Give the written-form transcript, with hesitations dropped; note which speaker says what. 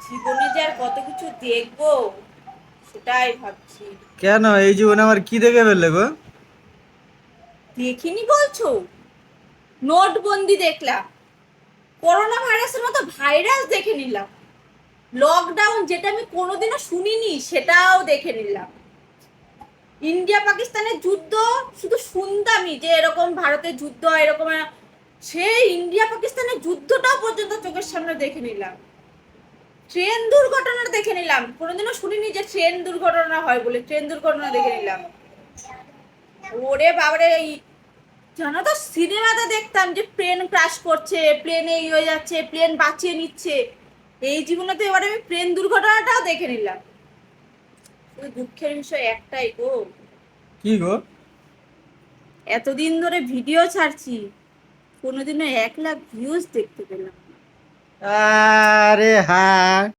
Speaker 1: জীবনে যে আর কত কিছু দেখবো সেটাই ভাবছি।
Speaker 2: কেন এই জীবনে আমার কি দেখে ফেললে গো?
Speaker 1: দেখিনি বলছো? নোটবন্দি দেখলাম, করোনা ভাইরাসের মতো ভাইরাস দেখে নিলাম, লকডাউন যেটা আমি কোনোদিনও শুনিনি সেটাও দেখে নিলাম, ইন্ডিয়া পাকিস্তানের যুদ্ধ শুধু শুনতামই যে এরকম ভারতের যুদ্ধ হয় এরকম, সেই ইন্ডিয়া পাকিস্তানের যুদ্ধটাও পর্যন্ত চোখের সামনে দেখে নিলাম, ট্রেন দুর্ঘটনা দেখে নিলাম, কোনোদিনও শুনিনি যে ট্রেন দুর্ঘটনা হয় বলে ট্রেন দুর্ঘটনা দেখে নিলাম। ওরে বাবারে, জানো তো সিনেমাতে দেখতাম যে প্লেন ক্র্যাশ করছে, প্লেনে হয়ে যাচ্ছে, প্লেন বাঁচিয়ে নিচ্ছে, এই জীবনে তো এবারে আমি প্লেন দুর্ঘটনাটাও দেখে নিলাম। শুধু দুঃখের বিষয় একটাই গো,
Speaker 2: কি গো?
Speaker 1: এতদিন ধরে ভিডিও ছাড়ছি, কোনোদিনও 1 লাখ ভিউজ দেখতে পেলাম না।
Speaker 2: আরে হ্যাঁ,